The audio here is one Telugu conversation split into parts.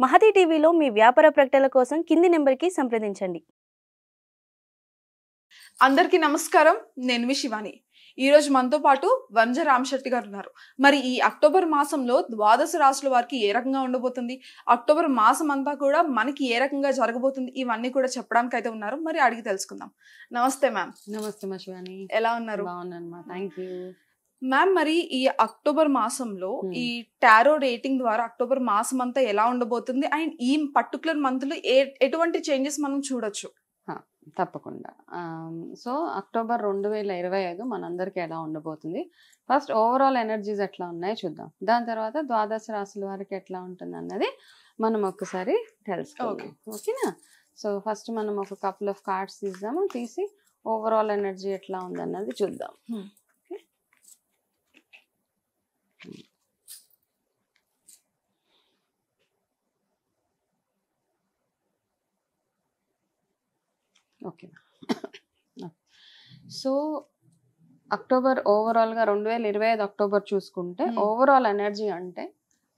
మహతి టీవీలో మీ వ్యాపార ప్రకటనల కోసం కింది నెంబర్‌కి సంప్రదించండి. అందరికీ నమస్కారం. నేను మీ శివాని. ఈరోజు మనతో పాటు వంజ రామశెట్టి గారు ఉన్నారు. మరి ఈ అక్టోబర్ మాసంలో ద్వాదశ రాశుల వారికి ఏ రకంగా ఉండబోతుంది? అక్టోబర్ మాసం అంతా కూడా మనకి ఏ రకంగా జరగబోతుంది? ఇవన్నీ కూడా చెప్పడానికి అయితే ఉన్నారు. మరి అడిగి తెలుసుకుందాం. నమస్తే మ్యామ్. నమస్తే మా శివాని. ఎలా ఉన్నారు? బాగున్నాను. Thank you ma'am. మరి ఈ అక్టోబర్ మాసంలో ఈ Hmm. టారో రేటింగ్ ద్వారా అక్టోబర్ మాసం అంతా ఎలా ఉండబోతుంది? అండ్ ఈ పర్టికులర్ మంత్ లో ఎటువంటి చేంజెస్ మనం చూడొచ్చు? తప్పకుండా. సో అక్టోబర్ 2025 మనందరికీ ఎలా ఉండబోతుంది, ఫస్ట్ ఓవరాల్ ఎనర్జీస్ ఎట్లా ఉన్నాయో చూద్దాం. దాని తర్వాత ద్వాదశ రాశుల వారికి ఎట్లా ఉంటుంది అన్నది మనం ఒక్కసారి తెలుసుకోవాలి. ఓకేనా? సో ఫస్ట్ మనం ఒక కపుల్ ఆఫ్ కార్డ్స్ తీద్దాము. తీసి ఓవరాల్ ఎనర్జీ ఎట్లా ఉంది అన్నది చూద్దాం. ఓకే. సో అక్టోబర్ ఓవరాల్గా 2025 అక్టోబర్ చూసుకుంటే ఓవరాల్ ఎనర్జీ అంటే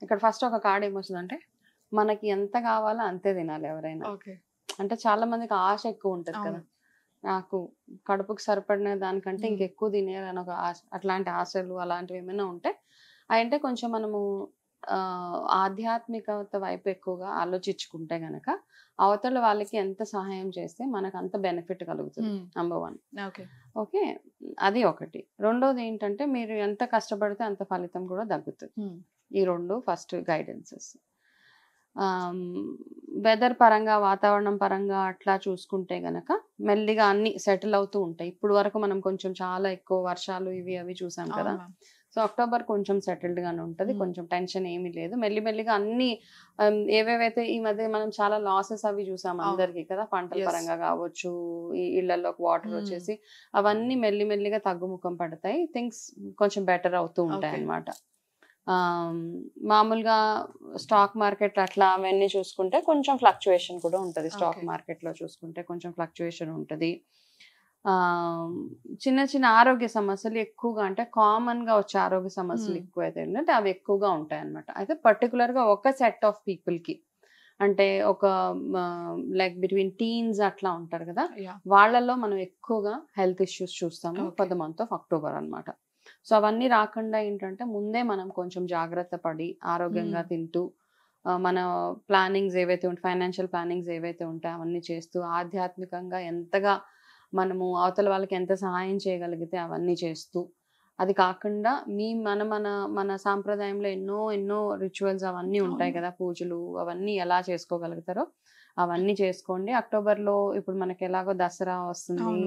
ఇక్కడ ఫస్ట్ ఒక కార్డ్ ఏమొస్తుందంటే మనకి ఎంత కావాలో అంతే తినాలి ఎవరైనా. అంటే చాలా మందికి ఆశ ఎక్కువ ఉంటుంది కదా, నాకు కడుపుకి సరిపడిన దానికంటే ఇంకెక్కువ తినేయాలని ఒక ఆశ. అట్లాంటి ఆశలు అలాంటివి ఏమైనా ఉంటే అంటే కొంచెం మనము ఆధ్యాత్మికత వైపు ఎక్కువగా ఆలోచించుకుంటే గనక అవతల వాళ్ళకి ఎంత సహాయం చేస్తే మనకు అంత బెనిఫిట్ కలుగుతుంది. నంబర్ 1. ఓకే, అది ఒకటి. రెండోది ఏంటంటే మీరు ఎంత కష్టపడితే అంత ఫలితం కూడా తగ్గుతుంది. ఈ రెండు ఫస్ట్ గైడెన్సెస్. వెదర్ పరంగా, వాతావరణం పరంగా అట్లా చూసుకుంటే గనక మెల్లిగా అన్ని సెటిల్ అవుతూ ఉంటాయి. ఇప్పుడు వరకు మనం కొంచెం చాలా ఎక్కువ వర్షాలు ఇవి అవి చూసాం కదా. సో అక్టోబర్ కొంచెం సెటిల్డ్ గానే ఉంటది, కొంచెం టెన్షన్ ఏమీ లేదు. మెల్లిమెల్లిగా అన్ని ఏవేవైతే ఈ మధ్య మనం చాలా లాసెస్ అవి చూసాం అందరికి కదా, పంటల పరంగా కావచ్చు, ఈ ఇళ్లలోకి వాటర్ వచ్చేసి అవన్నీ మెల్లిమెల్లిగా తగ్గుముఖం పడతాయి. థింగ్స్ కొంచెం బెటర్ అవుతూ ఉంటాయి అన్నమాట. మామూలుగా స్టాక్ మార్కెట్ అట్లా అవన్నీ చూసుకుంటే కొంచెం ఫ్లక్చుయేషన్ కూడా ఉంటుంది. స్టాక్ మార్కెట్లో చూసుకుంటే కొంచెం ఫ్లక్చుయేషన్ ఉంటుంది. చిన్న చిన్న ఆరోగ్య సమస్యలు ఎక్కువగా, అంటే కామన్గా వచ్చే ఆరోగ్య సమస్యలు ఎక్కువైతే ఏంటంటే అవి ఎక్కువగా ఉంటాయి అన్నమాట. అయితే పర్టికులర్గా ఒక సెట్ ఆఫ్ పీపుల్కి, అంటే ఒక లైక్ బిట్వీన్ టీన్స్ అట్లా ఉంటారు కదా, వాళ్ళల్లో మనం ఎక్కువగా హెల్త్ ఇష్యూస్ చూస్తాము for the month of October అనమాట. సో అవన్నీ రాకుండా ఏంటంటే ముందే మనం కొంచెం జాగ్రత్త పడి ఆరోగ్యంగా తింటూ మన ప్లానింగ్స్ ఏవైతే ఉంటాయి, ఫైనాన్షియల్ ప్లానింగ్స్ ఏవైతే ఉంటాయో అవన్నీ చేస్తూ ఆధ్యాత్మికంగా ఎంతగా మనము అవతల వాళ్ళకి ఎంత సహాయం చేయగలిగితే అవన్నీ చేస్తూ, అది కాకుండా మన మన మన సాంప్రదాయంలో ఎన్నో ఎన్నో రిచువల్స్ అవన్నీ ఉంటాయి కదా, పూజలు అవన్నీ ఎలా చేసుకోగలుగుతారో అవన్నీ చేసుకోండి. అక్టోబర్లో ఇప్పుడు మనకి ఎలాగో దసరా వస్తుంది,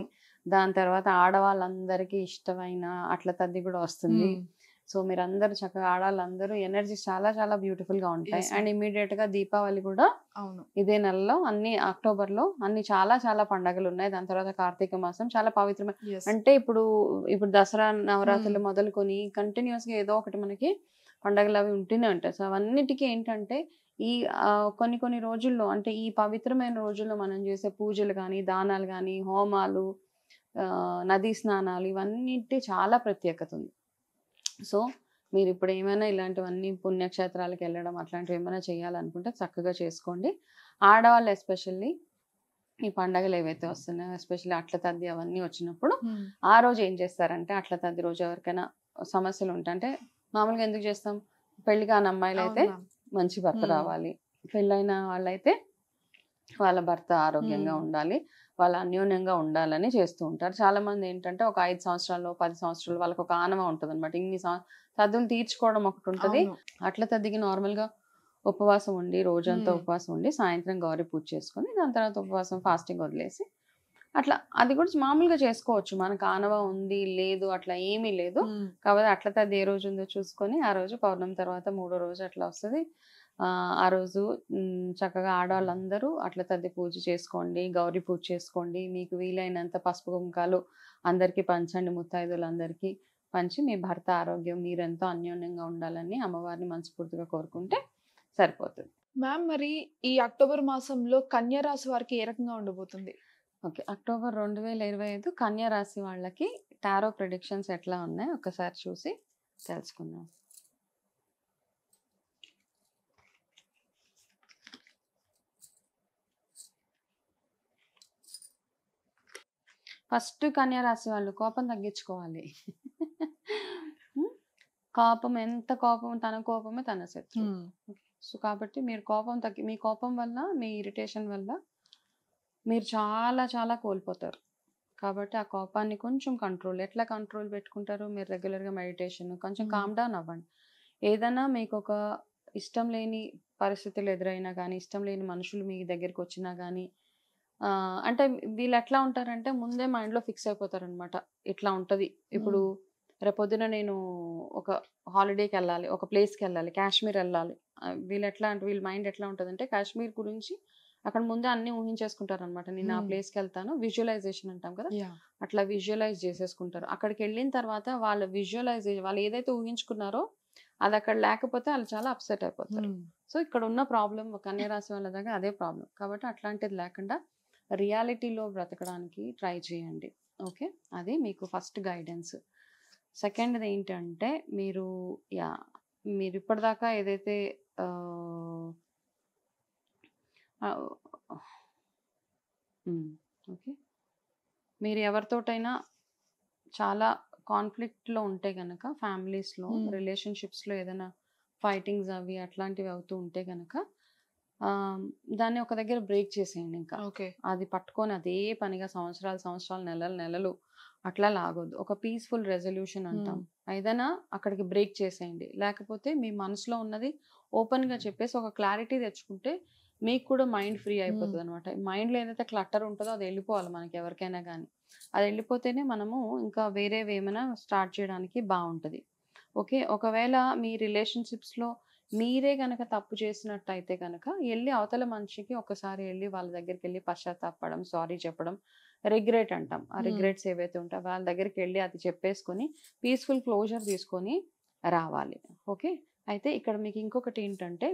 దాని తర్వాత ఆడవాళ్ళందరికీ ఇష్టమైన అట్ల తద్ది కూడా వస్తుంది. సో మీరందరూ చక్కగా ఆడవాళ్ళందరూ ఎనర్జీ చాలా చాలా బ్యూటిఫుల్ గా ఉంటాయి. అండ్ ఇమీడియట్ గా దీపావళి కూడా ఇదే నెలలో, అన్ని అక్టోబర్ లో అన్ని చాలా చాలా పండుగలు ఉన్నాయి. దాని తర్వాత కార్తీక మాసం చాలా పవిత్రమైన, అంటే ఇప్పుడు దసరా నవరాత్రులు మొదలుకొని కంటిన్యూస్ గా ఏదో ఒకటి మనకి పండుగలు అవి ఉంటూనే ఉంటాయి. సో అవన్నిటికీ ఏంటంటే ఈ కొన్ని కొన్ని రోజుల్లో, అంటే ఈ పవిత్రమైన రోజుల్లో మనం చేసే పూజలు కానీ, దానాలు కానీ, హోమాలు, నదీ స్నానాలు, ఇవన్నిటి చాలా ప్రత్యేకత ఉంది. సో మీరు ఇప్పుడు ఏమైనా ఇలాంటివన్నీ పుణ్యక్షేత్రాలకు వెళ్ళడం అట్లాంటివి ఏమైనా చేయాలనుకుంటే చక్కగా చేసుకోండి. ఆడవాళ్ళు ఎస్పెషల్లీ ఈ పండగలు ఏవైతే వస్తున్నాయో, ఎస్పెషల్లీ అట్ల తద్ది అవన్నీ వచ్చినప్పుడు ఆ రోజు ఏం చేస్తారంటే, అట్ల తద్ది రోజు ఎవరికైనా సమస్యలు ఉంటాయి, అంటే మామూలుగా ఎందుకు చేస్తాం, పెళ్లి కాని అమ్మాయిలు అయితే మంచి భర్త రావాలి, పెళ్ళైన వాళ్ళైతే వాళ్ళ భర్త ఆరోగ్యంగా ఉండాలి, వాళ్ళు అన్యోన్యంగా ఉండాలని చేస్తూ ఉంటారు. చాలా మంది ఏంటంటే ఒక 5 సంవత్సరాలు 10 సంవత్సరాలు వాళ్ళకి ఒక ఆనవ ఉంటుంది అనమాట. ఇన్ని తద్దులు తీర్చుకోవడం ఒకటి ఉంటుంది. అట్ల తద్దికి నార్మల్గా ఉపవాసం ఉండి, రోజంతా ఉపవాసం ఉండి, సాయంత్రం గౌరీ పూజ చేసుకొని దాని తర్వాత ఉపవాసం ఫాస్టింగ్ వదిలేసి అట్లా అది కూడా మామూలుగా చేసుకోవచ్చు. మనకు ఆనవ ఉంది లేదు అట్లా ఏమీ లేదు. కాబట్టి అట్ల తద్ది ఏ రోజు ఉందో చూసుకొని ఆ రోజు పౌర్ణమి తర్వాత 3వ రోజు అట్లా వస్తుంది. ఆ రోజు చక్కగా ఆడవాళ్ళందరూ అట్ల తద్ది పూజ చేసుకోండి, గౌరీ పూజ చేసుకోండి. మీకు వీలైనంత పసుపు కుంకాలు అందరికీ పంచండి, ముత్తైదులందరికీ పంచి మీ భర్త ఆరోగ్యం మీరెంతో అన్యోన్యంగా ఉండాలని అమ్మవారిని మనస్ఫూర్తిగా కోరుకుంటే సరిపోతుంది. మ్యామ్, మరి ఈ అక్టోబర్ మాసంలో కన్యా రాశి వారికి ఏ రకంగా ఉండబోతుంది? ఓకే, అక్టోబర్ 2025 కన్యా రాశి వాళ్ళకి టారో ప్రెడిక్షన్స్ ఎట్లా ఉన్నాయి ఒకసారి చూసి తెలుసుకుందాం. ఫస్ట్ కన్యా రాశి వాళ్ళు కోపం తగ్గించుకోవాలి. కోపం ఎంత కోపం, తన కోపమే తన శత్రువు. సో కాబట్టి మీరు కోపం మీ కోపం వల్ల, మీ ఇరిటేషన్ వల్ల మీరు చాలా చాలా కోల్పోతారు. కాబట్టి ఆ కోపాన్ని కొంచెం ఎట్లా కంట్రోల్ పెట్టుకుంటారు? మీరు రెగ్యులర్గా మెడిటేషన్, కొంచెం కామ్ డౌన్ అవ్వండి. ఏదైనా మీకు ఒక ఇష్టం లేని పరిస్థితులు ఎదురైనా కానీ, ఇష్టం లేని మనుషులు మీ దగ్గరికి వచ్చినా కానీ, అంటే వీళ్ళు ఎట్లా ఉంటారంటే ముందే మైండ్లో ఫిక్స్ అయిపోతారనమాట. ఇట్లా ఉంటుంది. ఇప్పుడు రేపొద్దున నేను ఒక హాలిడేకి వెళ్ళాలి, ఒక ప్లేస్కి వెళ్ళాలి, కాశ్మీర్ వెళ్ళాలి. వీళ్ళు ఎట్లా అంటే వీళ్ళ మైండ్ ఎట్లా ఉంటుందంటే కాశ్మీర్ గురించి అక్కడ ముందే అన్ని ఊహించేసుకుంటారనమాట. నేను ఆ ప్లేస్కి వెళ్తాను, విజువలైజేషన్ అంటాం కదా, అట్లా విజువలైజ్ చేసేసుకుంటారు. అక్కడికి వెళ్ళిన తర్వాత వాళ్ళు ఏదైతే ఊహించుకున్నారో అది అక్కడ లేకపోతే వాళ్ళు చాలా అప్సెట్ అయిపోతారు. సో ఇక్కడ ఉన్న ప్రాబ్లం కన్యా రాశి వాళ్ళ దగ్గర అదే ప్రాబ్లం. కాబట్టి అట్లాంటిది లేకుండా రియాలిటీలో బ్రతకడానికి ట్రై చేయండి. ఓకే, అది మీకు ఫస్ట్ గైడెన్స్. సెకండ్ది ఏంటంటే మీరు ఇప్పటిదాకా ఏదైతే ఓకే, మీరు ఎవరితోటైనా చాలా కాన్ఫ్లిక్ట్లో ఉంటే కనుక, ఫ్యామిలీస్లో, రిలేషన్షిప్స్లో ఏదైనా ఫైటింగ్స్ అవి అట్లాంటివి అవుతూ ఉంటే కనుక దాన్ని ఒక దగ్గర బ్రేక్ చేసేయండి. ఇంకా అది పట్టుకొని అదే పనిగా సంవత్సరాలు నెలలు అట్లా లాగొద్దు. ఒక పీస్ఫుల్ రెజల్యూషన్ అంటాం, ఏదైనా అక్కడికి బ్రేక్ చేసేయండి. లేకపోతే మీ మనసులో ఉన్నది ఓపెన్గా చెప్పేసి ఒక క్లారిటీ తెచ్చుకుంటే మీకు కూడా మైండ్ ఫ్రీ అయిపోతుంది అనమాట. మైండ్లో ఏదైతే క్లటర్ ఉంటుందో అది వెళ్ళిపోవాలి మనకి ఎవరికైనా కానీ. అది వెళ్ళిపోతేనే మనము ఇంకా వేరేవి ఏమైనా స్టార్ట్ చేయడానికి బాగుంటుంది. ఓకే, ఒకవేళ మీ రిలేషన్షిప్స్లో మీరే కనుక తప్పు చేసినట్టయితే కనుక వెళ్ళి అవతల మనిషికి ఒకసారి వెళ్ళి వాళ్ళ దగ్గరికి వెళ్ళి పశ్చాత్తాపడం, సారీ చెప్పడం, రిగ్రెట్ అంటాం. ఆ రిగ్రెట్స్ ఏవైతే ఉంటాయో వాళ్ళ దగ్గరికి వెళ్ళి అది చెప్పేసుకొని పీస్ఫుల్ క్లోజర్ తీసుకొని రావాలి. ఓకే, అయితే ఇక్కడ మీకు ఇంకొకటి ఏంటంటే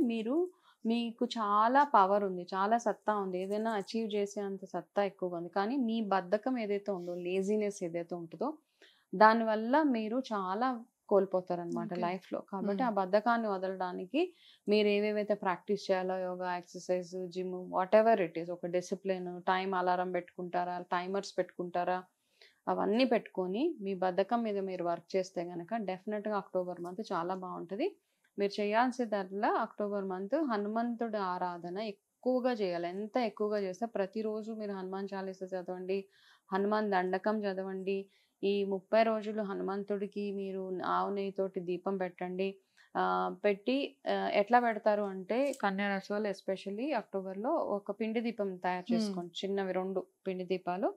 మీకు చాలా పవర్ ఉంది, చాలా సత్తా ఉంది, ఏదైనా అచీవ్ చేసే అంత సత్తా ఎక్కువగా ఉంది. కానీ మీ బద్ధకం ఏదైతే ఉందో, లేజినెస్ ఏదైతే ఉంటుందో దానివల్ల మీరు చాలా కోల్పోతారనమాట లైఫ్లో. కాబట్టి ఆ బద్ధకాన్ని వదలడానికి మీరు ఏవేవైతే ప్రాక్టీస్ చేయాలో, yoga, exercise, gym, what ever it is, ఒక డిసిప్లిన్, టైం అలారం పెట్టుకుంటారా, టైమర్స్ పెట్టుకుంటారా, అవన్నీ పెట్టుకొని మీ బద్ధకం మీద మీరు వర్క్ చేస్తే కనుక డెఫినెట్గా అక్టోబర్ మంత్ చాలా బాగుంటుంది. మీరు చేయాల్సిందల్లా అక్టోబర్ మంత్ హనుమంతుడి ఆరాధన ఎక్కువగా చేయాలి. ఎంత ఎక్కువగా చేస్తే ప్రతిరోజు మీరు హనుమాన్ చాలీసా చదవండి, హనుమాన్ దండకం చదవండి. ఈ 30 రోజులు హనుమంతుడికి మీరు ఆవు నెయ్యితోటి దీపం పెట్టండి. పెట్టి ఎట్లా పెడతారు అంటే కన్యా రాశి వాళ్ళు ఎస్పెషల్లీ అక్టోబర్లో ఒక పిండి దీపం తయారు చేసుకోండి. చిన్నవి 2 పిండి దీపాలు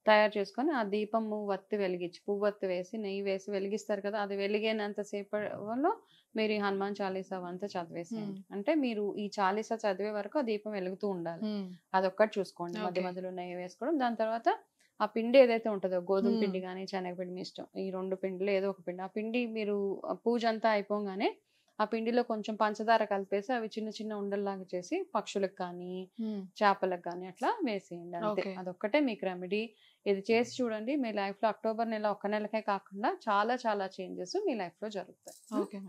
తయారు చేసుకొని ఆ దీపము వత్తి వెలిగించి, పువ్వొత్తి వేసి నెయ్యి వేసి వెలిగిస్తారు కదా, అది వెలిగినంత సేపట్లో మీరు ఈ హనుమాన్ చాలీసా అంతా చదివేసేయండి. అంటే మీరు ఈ చాలీసా చదివే వరకు ఆ దీపం వెలుగుతూ ఉండాలి. అదొక్కటి చూసుకోండి. మధ్య మధ్యలో నెయ్యి వేసుకోవడం. దాని తర్వాత ఆ పిండి ఏదైతే ఉంటుందో, గోధుమ పిండి కానీ శనగపిండి మీ ఇష్టం, ఈ 2 పిండిలో ఏదో ఒక పిండి, ఆ పిండి మీరు పూజ అంతా అయిపోగానే ఆ పిండిలో కొంచెం పంచదార కలిపేసి అవి చిన్న చిన్న ఉండల్లాగా చేసి పక్షులకు కానీ చేపలకు కానీ అట్లా వేసేయండి. అంతే, అదొక్కటే మీకు రెమెడీ. ఇది చేసి చూడండి. మీ లైఫ్లో అక్టోబర్ నెల ఒక్క నెలకే కాకుండా చాలా చాలా చేంజెస్ మీ లైఫ్లో జరుగుతాయి. ఓకే.